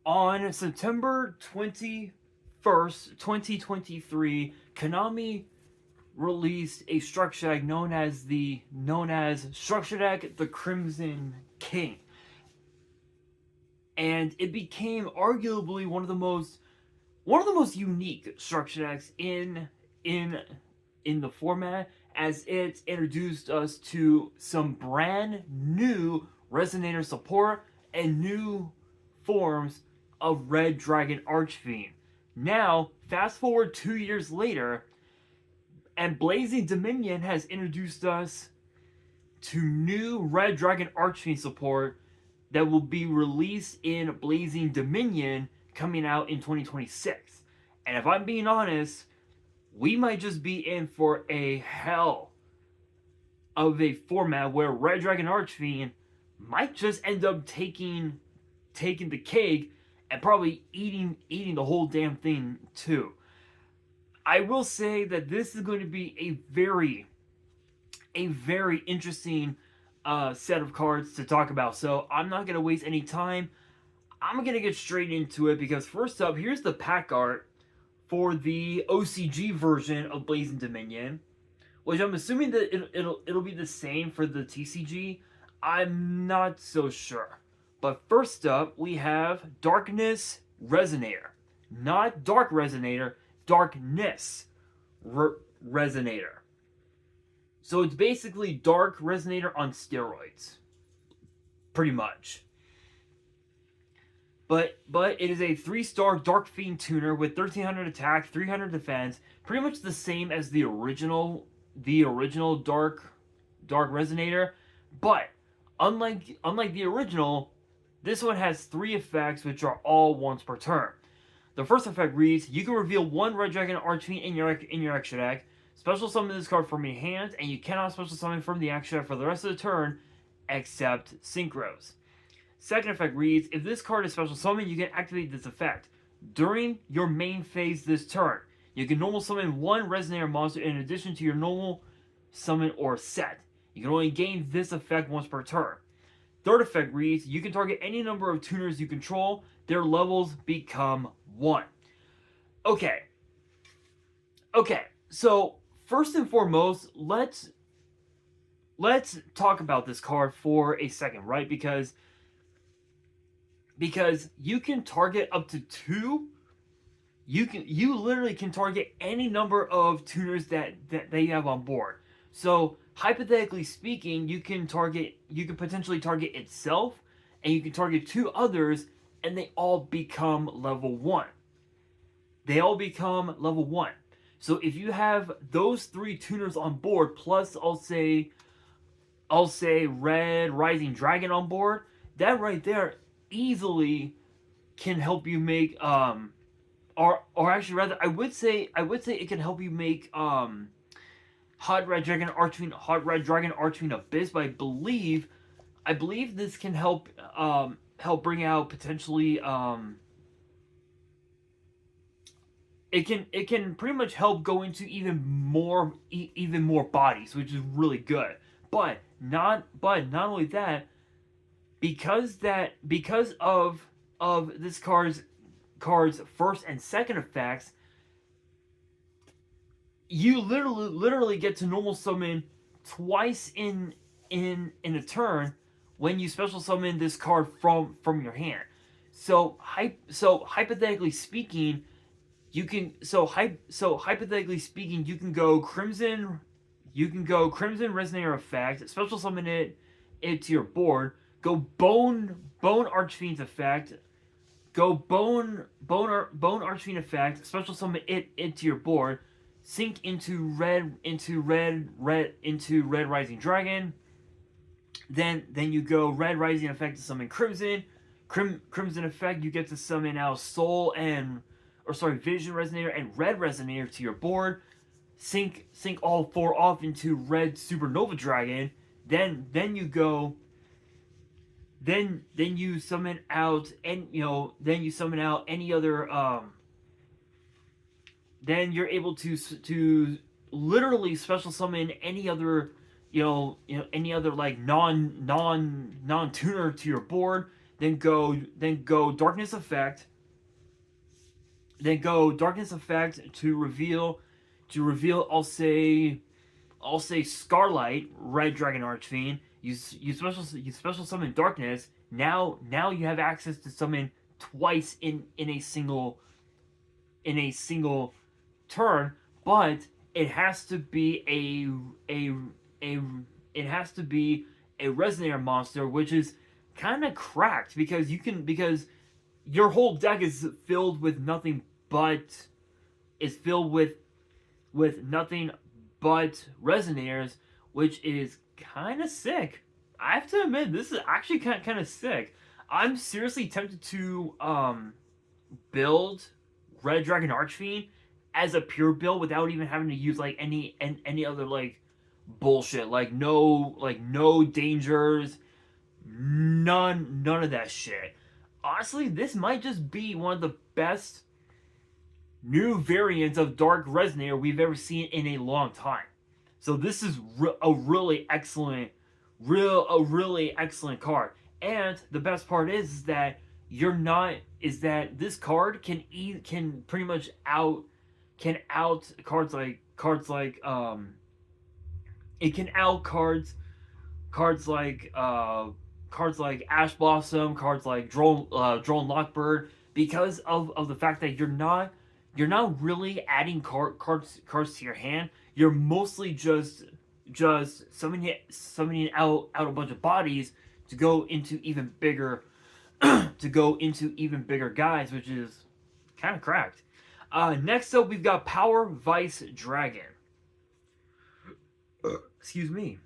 On September 21st, 2023, Konami released a structure deck known as Structure Deck the Crimson King. And it became arguably one of the most unique structure decks in in the format, as it introduced us to some brand new Resonator support and new forms of Red Dragon Archfiend. Now, fast forward 2 years later, and Blazing Dominion has introduced us to new Red Dragon Archfiend support that will be released in Blazing Dominion coming out in 2026. And if I'm being honest, we might just be in for a hell of a format where Red Dragon Archfiend might just end up taking the cake and probably eating the whole damn thing too. I will say that this is going to be a very interesting set of cards to talk about. So I'm not going to waste any time. I'm going to get straight into it because first up, here's the pack art for the OCG version of Blazing Dominion, which I'm assuming that it'll be the same for the TCG. I'm not so sure. But first up, we have Darkness Resonator. Not Dark Resonator, Darkness Resonator. So it's basically Dark Resonator on steroids. Pretty much. But it is a 3-star Dark Fiend tuner with 1300 attack, 300 defense, pretty much the same as the original Dark Resonator. But unlike the original, this one has 3 effects which are all once per turn. The first effect reads: you can reveal one Red Dragon Archfiend in your extra deck, special summon this card from your hand, and you cannot special summon from the extra deck for the rest of the turn, except Synchros. Second effect reads: if this card is special summoned, you can activate this effect during your main phase this turn. You can normal summon one Resonator monster in addition to your normal summon or set. You can only gain this effect once per turn. Third effect reads: you can target any number of tuners you control. Their levels become 1. Okay. So first and foremost, let's talk about this card for a second, right? Because you can target up to 2. You literally can target any number of tuners that you have on board. So hypothetically speaking, you can potentially target itself, and you can target 2 others, and they all become level 1. So if you have those 3 tuners on board, plus I'll say Red Rising Dragon on board, that right there easily can help you make or actually rather I would say it can help you make Hot Red Dragon Archfiend Abyss. But I believe this can help bring out potentially it can pretty much help go into even more bodies, which is really good. But not only that, because of this card's first and second effects, you literally get to normal summon twice in a turn when you special summon this card from your hand. So hypothetically speaking, you can go Crimson Resonator effect, special summon it to your board, go Bone Archfiend's effect, go Bone Archfiend effect, special summon it into your board, sync into red Rising Dragon. Then you go Red Rising effect to summon Crimson. Crimson effect, you get to summon out Vision Resonator and Red Resonator to your board. Sync all 4 off into Red Supernova Dragon. Then you go. Then you summon out any other. Then you're able to literally special summon any other any other like non tuner to your board. then go darkness effect, then go darkness effect to reveal. I'll say Scarlight, Red Dragon Archfiend. You special summon darkness. Now you have access to summon twice in a single turn, but it has to be a it has to be a resonator monster, which is kind of cracked because your whole deck is filled with nothing but is filled with nothing but resonators, which is kind of sick. I have to admit, this is actually kind of sick. I'm seriously tempted to build Red Dragon Archfiend as a pure build without even having to use like any other like bullshit, like no dangers, none of that shit. Honestly, this might just be one of the best new variants of Dark Resonator we've ever seen in a long time. So this is a really excellent card. And the best part is that this card can pretty much out it can out cards like Ash Blossom, cards like Drone Lockbird, because of the fact that you're not really adding cards to your hand. You're mostly just summoning out a bunch of bodies to go into even bigger guys, which is kind of cracked. Next up, we've got Power Vice Dragon. Excuse me.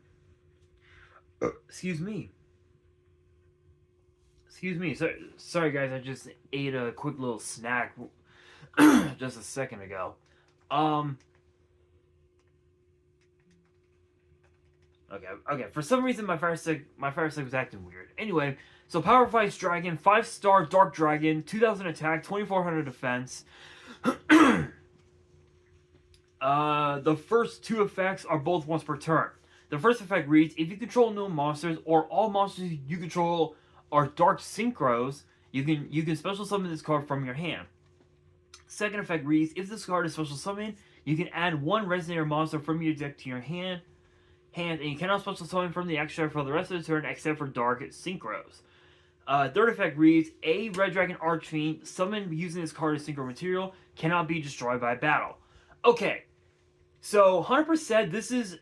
Sorry, guys. I just ate a quick little snack just a second ago. Okay. For some reason, my fire stick was acting weird. Anyway, so Power Vice Dragon, 5-star Dark Dragon, 2000 attack, 2400 defense. The first two effects are both once per turn. The first effect reads: if you control no monsters or all monsters you control are dark synchros, you can special summon this card from your hand. Second effect reads: if this card is special summoned, you can add one resonator monster from your deck to your hand, and you cannot special summon from the extra for the rest of the turn except for dark synchros. Third effect reads: a Red Dragon Archfiend summoned using this card as synchro material cannot be destroyed by battle. Okay, so 100% this is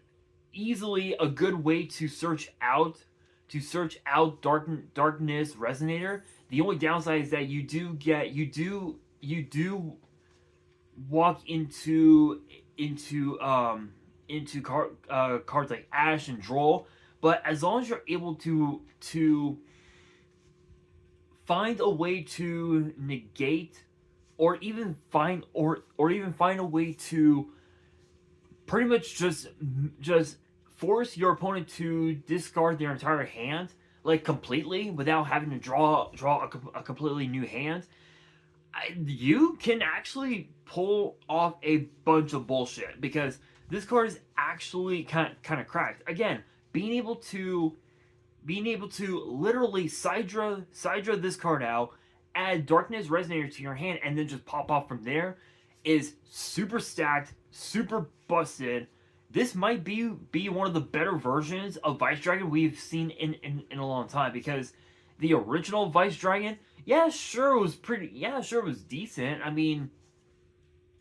easily a good way to search out darkness resonator. The only downside is that you do walk into cards like Ash and Droll, but as long as you're able to find a way to negate or even find a way to pretty much just force your opponent to discard their entire hand, like completely, without having to draw a completely new hand, you can actually pull off a bunch of bullshit, because this card is actually kind of cracked. Again, being able to literally Sidra this card out, add Darkness Resonator to your hand, and then just pop off from there is super stacked, super busted. This might be one of the better versions of Vice Dragon we've seen in a long time, because the original Vice Dragon, it was decent. I mean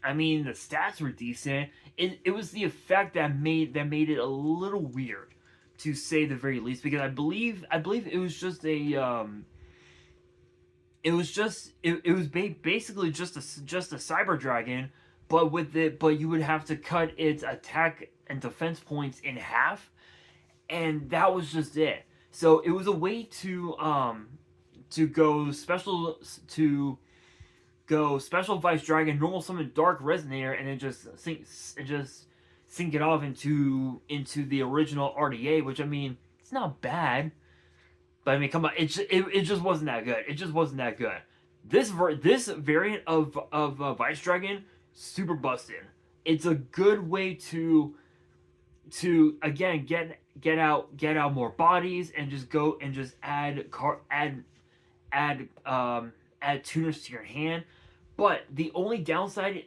the stats were decent. It was the effect that made it a little weird, to say the very least, because I believe it was just a basically just a Cyber Dragon, but you would have to cut its attack and defense points in half, and that was just it. So it was a way to go special Vice Dragon, normal summon Dark Resonator, and then just sync it off into the original RDA, which, I mean, it's not bad, but I mean, come on, it just wasn't that good. It just wasn't that good. This variant of Vice Dragon, super busted. It's a good way to again get out more bodies, and just go and just add add tuners to your hand. But the only downside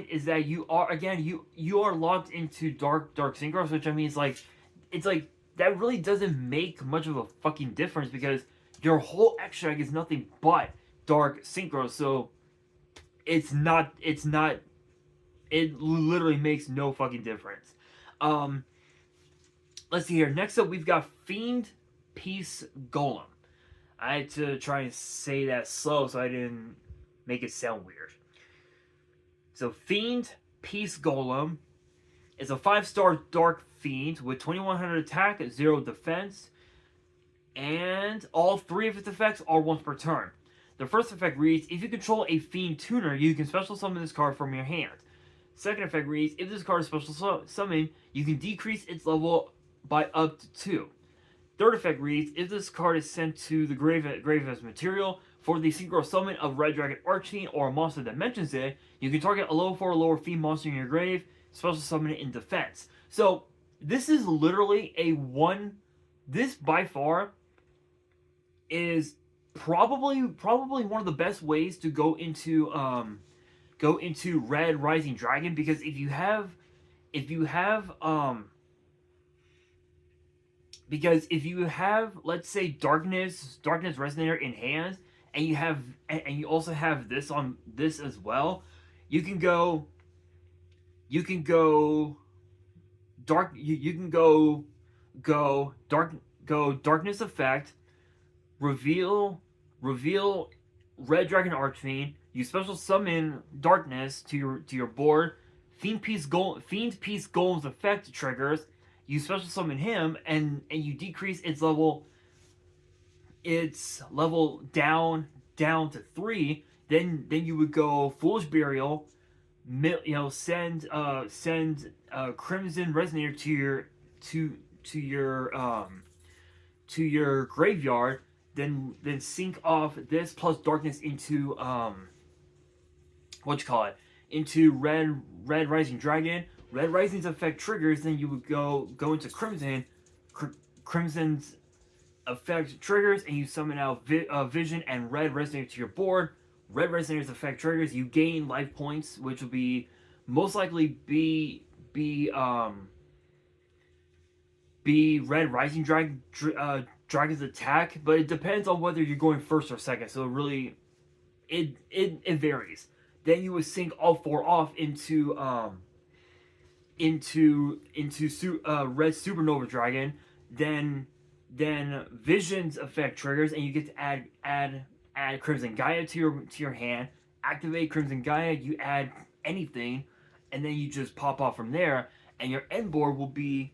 is that you are locked into dark synchros, which I mean is like it's like that really doesn't make much of a fucking difference because your whole extract is nothing but dark synchro. So it literally makes no fucking difference. Let's see here. Next up, we've got Fiend Peace Golem. I had to try and say that slow so I didn't make it sound weird. So Fiend Peace Golem is a 5-star Dark Fiend with 2100 attack, 0 defense, and all 3 of its effects are once per turn. The first effect reads, if you control a Fiend Tuner, you can special summon this card from your hand. Second effect reads, if this card is special summoned, you can decrease its level by up to 2. Third effect reads, if this card is sent to the grave as material, for the synchro summon of Red Dragon Archfiend or a monster that mentions it, you can target a level 4 or lower Fiend monster in your grave, special summon it in defense. So, this is literally this by far is probably one of the best ways to go into Red Rising Dragon, because if you have let's say Darkness Resonator in hand, and you also have this on this as well, you can go Darkness effect, reveal Red Dragon Archfiend, you special summon Darkness to your board, Fiend Peace Golem's effect triggers, you special summon him, and you decrease its level down to 3. Then you would go Foolish Burial, send Crimson Resonator to your graveyard, then sync off this plus Darkness into into Red Rising Dragon. Red Rising's effect triggers, then you would go into Crimson. Crimson's effect triggers, and you summon out Vision and Red Resonator to your board. Red Resonator's effect triggers, you gain life points, which will be most likely be Red Rising Dragon's attack, but it depends on whether you're going first or second. So it varies. Then you would sync all 4 off into Red Supernova Dragon. Then Vision's effect triggers, and you get to add Crimson Gaia to your hand. Activate Crimson Gaia, you add anything, and then you just pop off from there. And your end board will be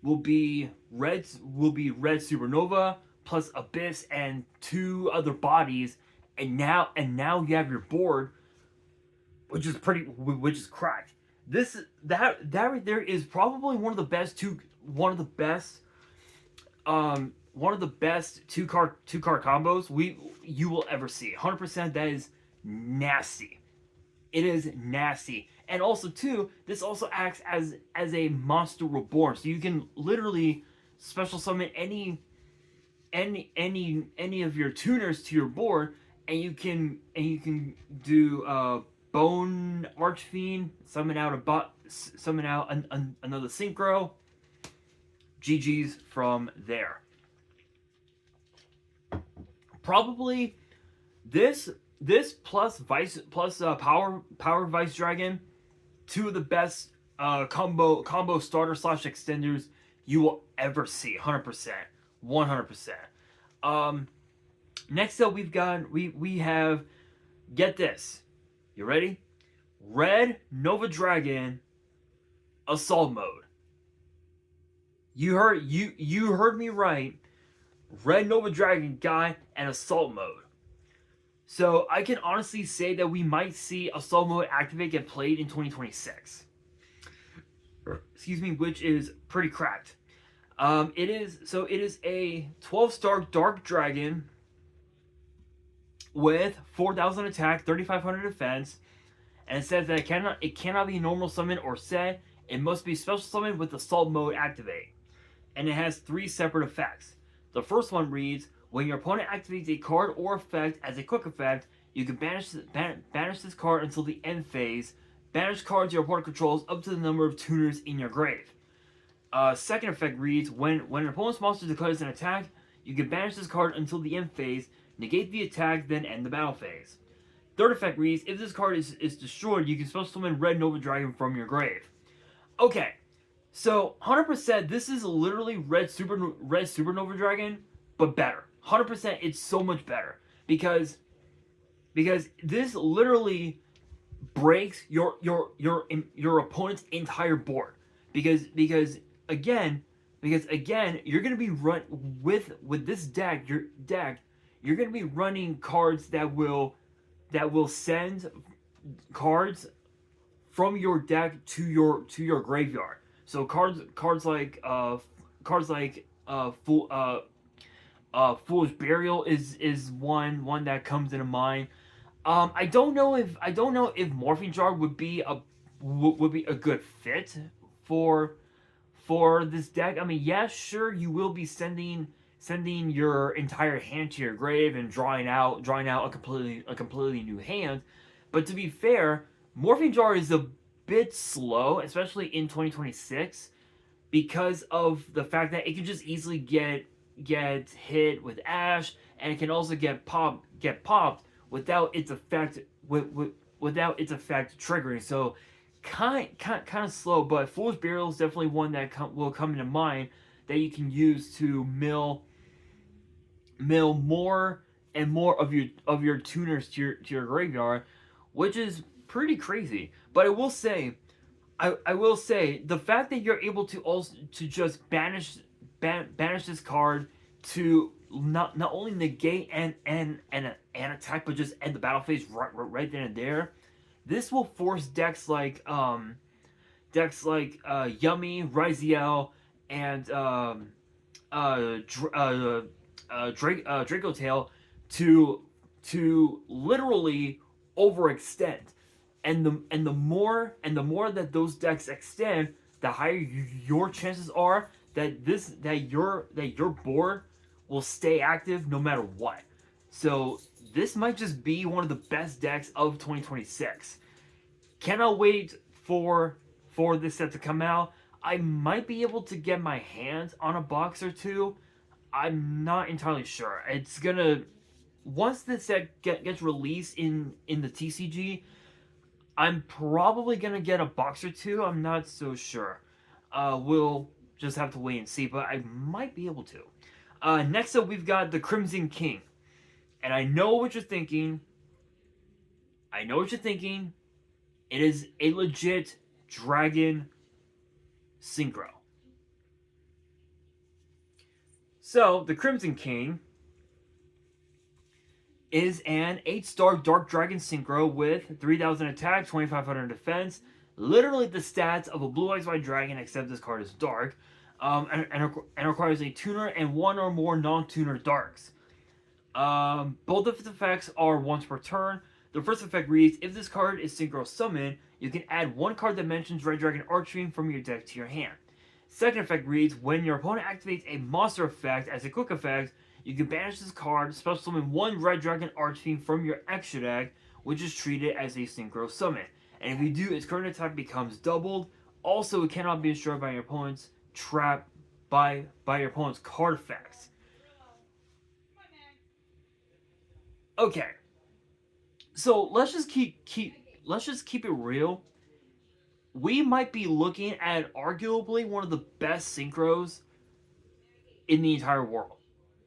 Red Supernova plus Abyss and 2 other bodies, and now you have your board, which is cracked. That right there is probably one of the best two card combos you will ever see. 100%. That is nasty. It is nasty. And also too, this also acts as a monster reborn, so you can literally special summon any of your tuners to your board, and you can do Bone Archfiend, summon out another synchro. GG's from there. Probably this plus Power Vice Dragon, 2 of the best combo starter / extenders you will ever see. 100%. Next up we have, get this, you ready? Red Nova Dragon Assault Mode. You heard me right. Red Nova Dragon guy and Assault Mode. So I can honestly say that we might see Assault Mode activate get played in 2026. Excuse me, which is pretty cracked. It is a 12-star Dark Dragon with 4,000 attack, 3,500 defense, and it says that it cannot be normal summon or set. It must be special summon with Assault Mode activate, and it has 3 separate effects. The first one reads, When your opponent activates a card or effect as a quick effect, you can banish this card until the end phase. Banish cards your opponent controls up to the number of tuners in your grave. Second effect reads, when an opponent's monster declares an attack, you can banish this card until the end phase, negate the attack, then end the battle phase. Third effect reads, if this card is destroyed, you can special summon Red Nova Dragon from your grave. Okay, so 100% this is literally Red Supernova Dragon, but better. 100% it's so much better. Because this literally breaks your opponent's entire board. Because again, you're gonna be with this deck. You're gonna be running cards that will send cards from your deck to your graveyard. So cards like Foolish Burial is one that comes into mind. I don't know if Morphing Jar would be a good fit for this deck. I mean, yeah, sure, you will be sending your entire hand to your grave and drawing out a completely new hand. But to be fair, Morphing Jar is a bit slow, especially in 2026, because of the fact that it can just easily get hit with Ash, and it can also get popped without its effect triggering. So kind of slow, but Fool's Burial is definitely one that will come into mind that you can use to mill more and more of your tuners to your graveyard, which is pretty crazy. But I will say the fact that you're able to also to just banish this card to not only negate and attack, but just end the battle phase right then and there. This will force decks like Yummy, Ryziel, and Draco Tail to literally overextend, and the more that those decks extend, the higher your chances are that your board will stay active no matter what. So this might just be one of the best decks of 2026. Cannot wait for this set to come out. I might be able to get my hands on a box or two. I'm not entirely sure. It's gonna, once this set gets released in the TCG, I'm probably gonna get a box or two. I'm not so sure. We'll just have to wait and see, but I might be able to. Next up, we've got the Crimson King. And I know what you're thinking. It is a legit dragon synchro. So, the Crimson King is an 8-star Dark Dragon synchro with 3,000 attack, 2,500 defense. Literally the stats of a Blue Eyes White Dragon, except this card is dark. And requires a tuner and one or more non-tuner darks. Both of its effects are once per turn. The first effect reads, if this card is synchro summoned, you can add one card that mentions Red Dragon Archfiend from your deck to your hand. Second effect reads, when your opponent activates a monster effect as a quick effect, you can banish this card, special summon one Red Dragon Archfiend from your extra deck, which is treated as a synchro summon. And if you do, its current attack becomes doubled. Also, it cannot be destroyed by your opponent's trap by your opponent's card effects. Okay, so let's just keep it real. We might be looking at arguably one of the best synchros in the entire world,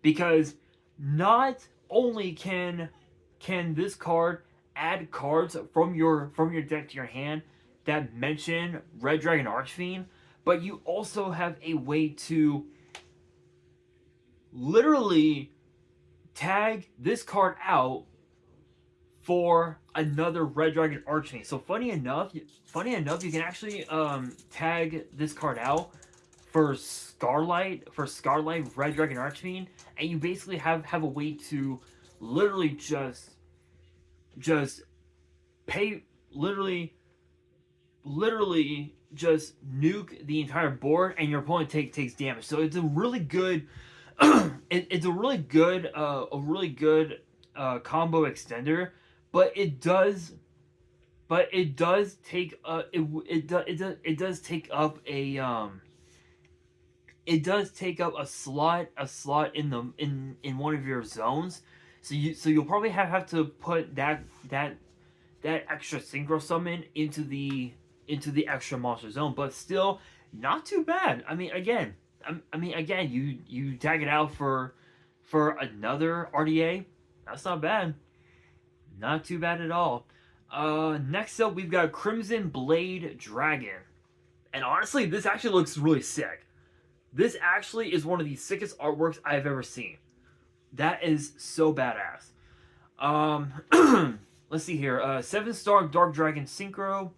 because not only can this card add cards from your deck to your hand that mention Red Dragon Archfiend, but you also have a way to literally tag this card out for another Red Dragon Archfiend. So funny enough, you can actually tag this card out for Scarlight Red Dragon Archfiend, and you basically have a way to literally just pay literally just nuke the entire board, and your opponent takes damage. So it's a really good It's a really good combo extender, but it does take it does take up a slot in the in one of your zones. So you'll probably have to put that extra synchro summon into the extra monster zone, but still not too bad. I mean again, you tag it out for another RDA. That's not bad. Not too bad at all. Next up, we've got Crimson Blade Dragon. And honestly, this actually looks really sick. This actually is one of the sickest artworks I've ever seen. That is so badass. Let's see here. 7-star Dark Dragon Synchro.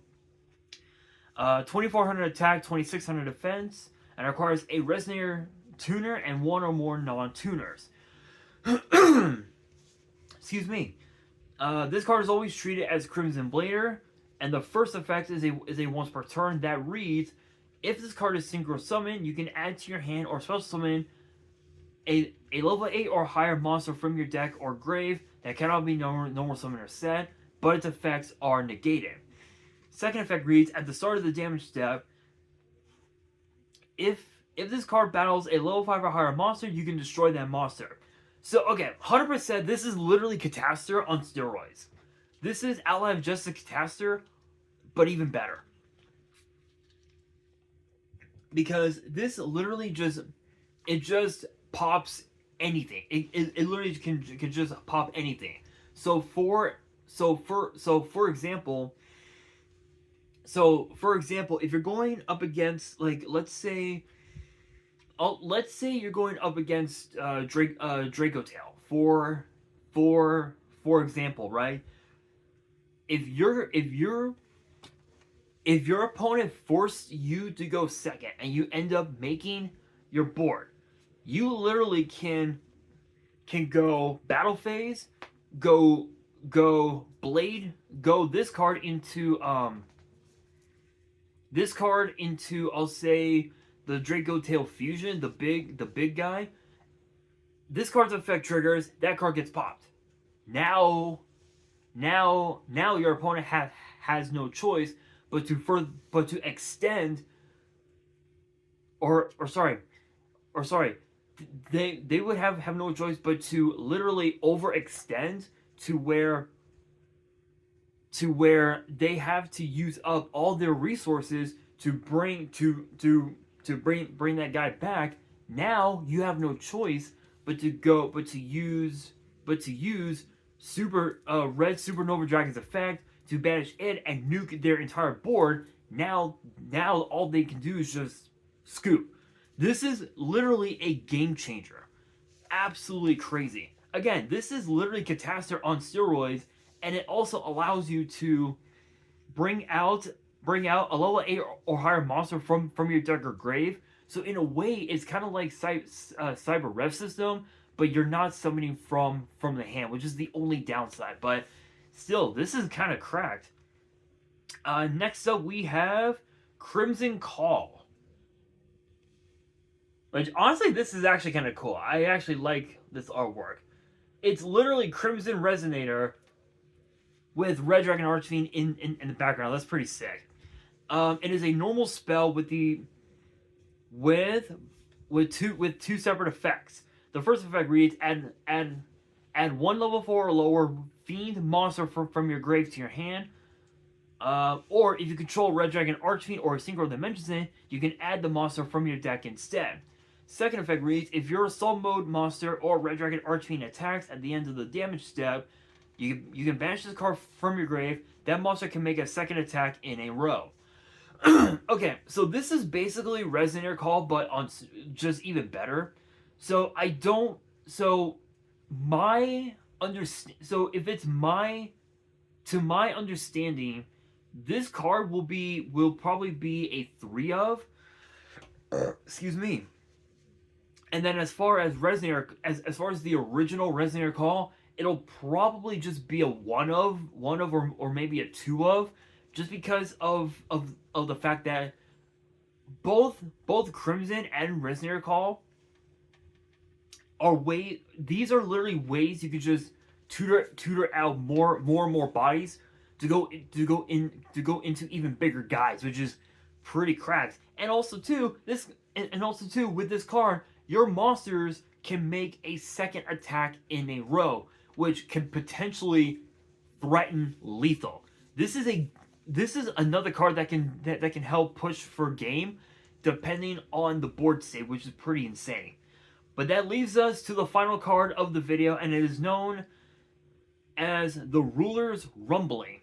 2400 attack, 2600 defense. And requires a Resonator tuner and one or more non-tuners. Excuse me. This card is always treated as Crimson Blader, and the first effect is a once per turn that reads: if this card is synchro summoned, you can add to your hand or special summon a level 8 or higher monster from your deck or grave that cannot be normal summon or set, but its effects are negated. Second effect reads: at the start of the damage step, if this card battles a level 5 or higher monster, you can destroy that monster. So, okay, 100%, this is literally Catastor on steroids. This is Ally of Justice Catastor, but even better. Because this literally just pops anything. It literally can just pop anything. So for example, if you're going up against, like, let's say you're going up against Draco Tail for example, right? If your opponent forced you to go second and you end up making your board, you literally can go battle phase, go blade, go this card into I'll say the Draco Tail Fusion, the big guy. This card's effect triggers, that card gets popped. Now your opponent has no choice but to extend or sorry. They would have no choice but to literally overextend to where they have to use up all their resources to bring that guy back. Now you have no choice but to use super red supernova dragon's effect to banish it and nuke their entire board. Now all they can do is just scoop. This is literally a game changer. Absolutely crazy. Again, this is literally Catastor on steroids, and it also allows you to bring out a level 8 or higher monster from your deck or grave. So in a way, it's kind of like Cyber Rev system, but you're not summoning from the hand, which is the only downside. But still, this is kind of cracked. Next up, we have Crimson Call. Which, honestly, this is actually kind of cool. I actually like this artwork. It's literally Crimson Resonator with Red Dragon Archfiend in the background. That's pretty sick. It is a normal spell with two separate effects. The first effect reads: add one level 4 or lower fiend monster from your grave to your hand. Or if you control Red Dragon Archfiend or a Synchro Dimensions in, you can add the monster from your deck instead. Second effect reads: if your Assault Mode monster or Red Dragon Archfiend attacks at the end of the damage step, you can banish this card from your grave. That monster can make a second attack in a row. Okay, so this is basically Resonator Call, but on just even better. So to my understanding, this card will probably be a 3 of. Excuse me. And then as far as Resonator, as far as the original Resonator Call, it'll probably just be a 1 of or maybe a 2 of, just because of the fact that both Crimson and Resonator Call these are literally ways you could just tutor out more and more bodies to go into even bigger guys, which is pretty cracked. And also too, with this card, your monsters can make a second attack in a row, which can potentially threaten lethal. This is another card that can help push for game depending on the board state, which is pretty insane. But that leaves us to the final card of the video, and it is known as the Ruler's Rumbling,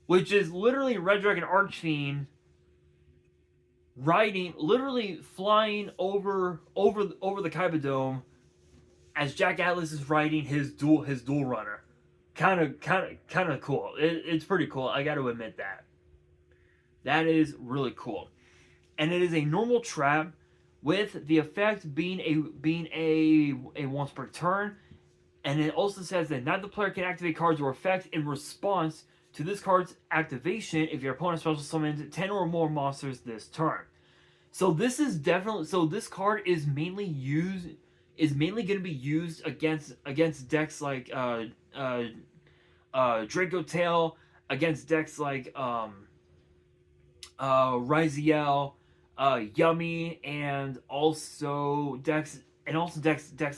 which is literally Red Dragon Archfiend literally flying over the Kaiba Dome as Jack Atlas is riding his dual runner. Kind of cool. It's pretty cool. I got to admit that. That is really cool, and it is a normal trap with the effect being a once per turn, and it also says that neither player can activate cards or effects in response to this card's activation if your opponent special summons 10 or more monsters this turn. So this card is mainly going to be used against decks like Draco Tail, against decks like Riziel, Yummy, and also decks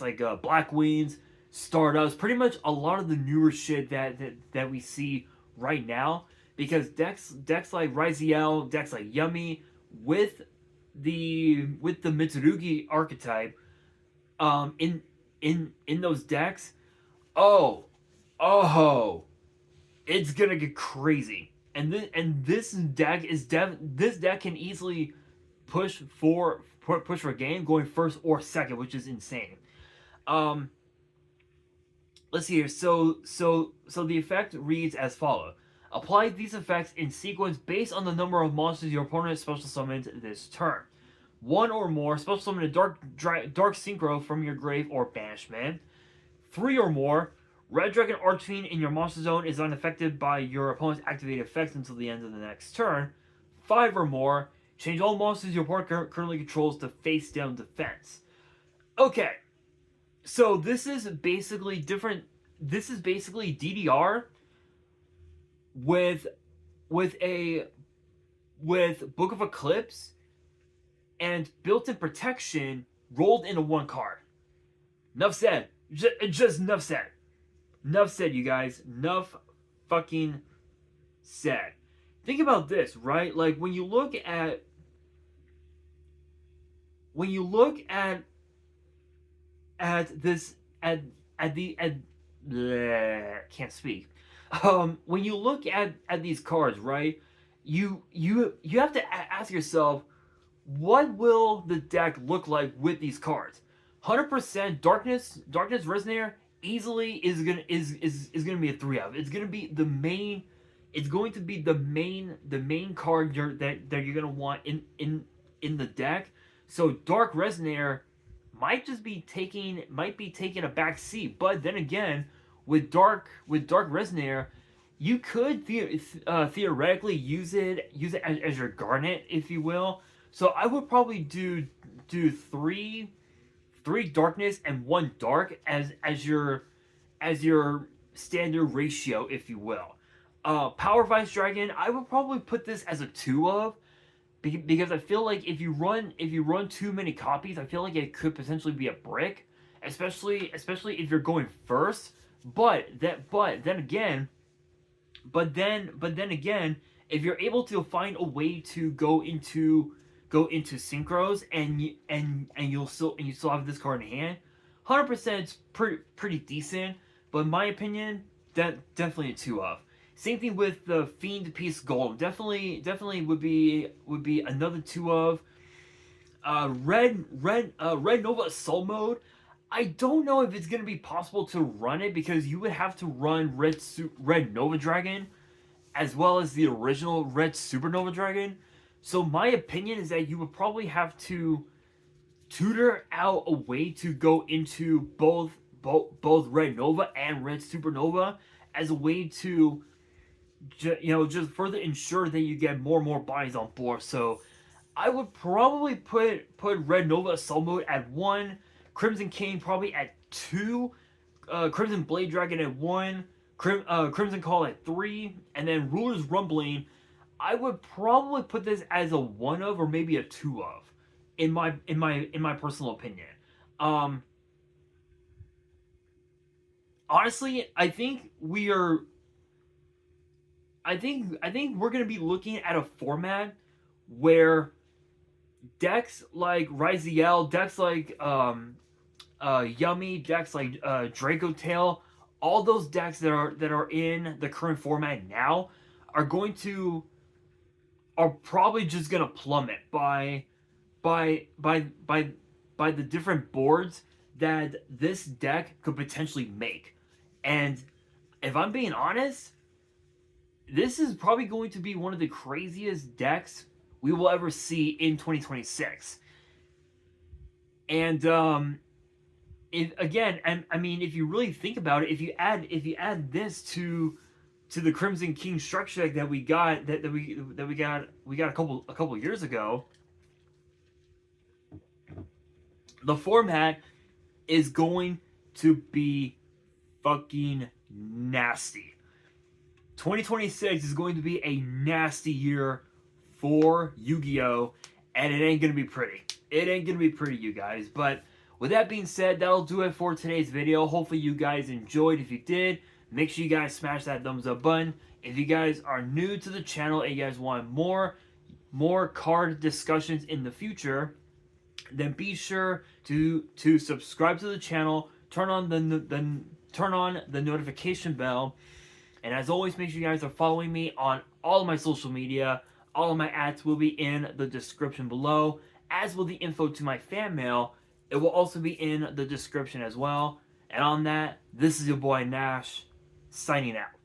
like Black Wings, Stardust, pretty much a lot of the newer shit that we see right now, because decks like Riziel, decks like Yummy with the Mitsurugi archetype in those decks, oh, it's gonna get crazy. And this deck can easily push for game going first or second, which is insane. Let's see here. So the effect reads as follows: apply these effects in sequence based on the number of monsters your opponent special summons this turn. One or more special summon a dark synchro from your grave or banishment. 3 or more Red Dragon Archfiend in your monster zone is unaffected by your opponent's activated effects until the end of the next turn. 5 or more change all monsters your opponent currently controls to face down defense. Okay, so this is basically different. This is basically DDR with Book of Eclipse and built-in protection rolled into one card. Enough said. Just enough said. Enough said, you guys. Enough fucking said. Think about this, right? Like when you look at this can't speak. When you look at these cards, right? You have to ask yourself, what will the deck look like with these cards? 100% Darkness Resonator easily is gonna be a 3-of. It's going to be the main card that you're gonna want in the deck. So Dark Resonator might be taking a back seat. But then again, with Dark Resonator, you could theoretically use it as your Garnet, if you will. So I would probably do 3 darkness and 1 dark as your standard ratio, if you will. Power Vice Dragon, I would probably put this as a 2-of, because I feel like if you run too many copies, I feel like it could potentially be a brick, especially if you're going first. But then again, if you're able to find a way to go into synchros and you still have this card in hand, 100% it's pretty decent. But in my opinion, that definitely a 2-of. Same thing with the Fiend Piece Golem. Definitely would be another 2-of. Red Nova Assault Mode. I don't know if it's gonna be possible to run it, because you would have to run Red Nova Dragon as well as the original Red Supernova Dragon. So my opinion is that you would probably have to tutor out a way to go into both Red Nova and Red Supernova as a way to just further ensure that you get more and more bodies on board. So I would probably put Red Nova Assault Mode at 1, Crimson King probably at 2, Crimson Blade Dragon at 1, Crimson Call at 3, and then Ruler's Rumbling. I would probably put this as a 1 of or maybe a 2 of, in my personal opinion. Um, Honestly, I think we're gonna be looking at a format where decks like Ryziel, decks like Yummy, decks like Draco Tail, all those decks that are in the current format now are going to are probably just gonna plummet by by by by the different boards that this deck could potentially make. And if I'm being honest, this is probably going to be one of the craziest decks we will ever see in 2026. And if again, and I mean, if you really think about it, if you add this to the Crimson King structure deck that we got that we got a couple years ago, the format is going to be fucking nasty. 2026 is going to be a nasty year for Yu-Gi-Oh! And it ain't gonna be pretty. It ain't gonna be pretty, you guys. But with that being said, that'll do it for today's video. Hopefully you guys enjoyed. If you did, make sure you guys smash that thumbs up button. If you guys are new to the channel and you guys want more card discussions in the future, then be sure to subscribe to the channel, turn on the notification bell, and as always, make sure you guys are following me on all of my social media. All of my ads will be in the description below, as will the info to my fan mail. It will also be in the description as well. And on that, this is your boy Nash, signing out.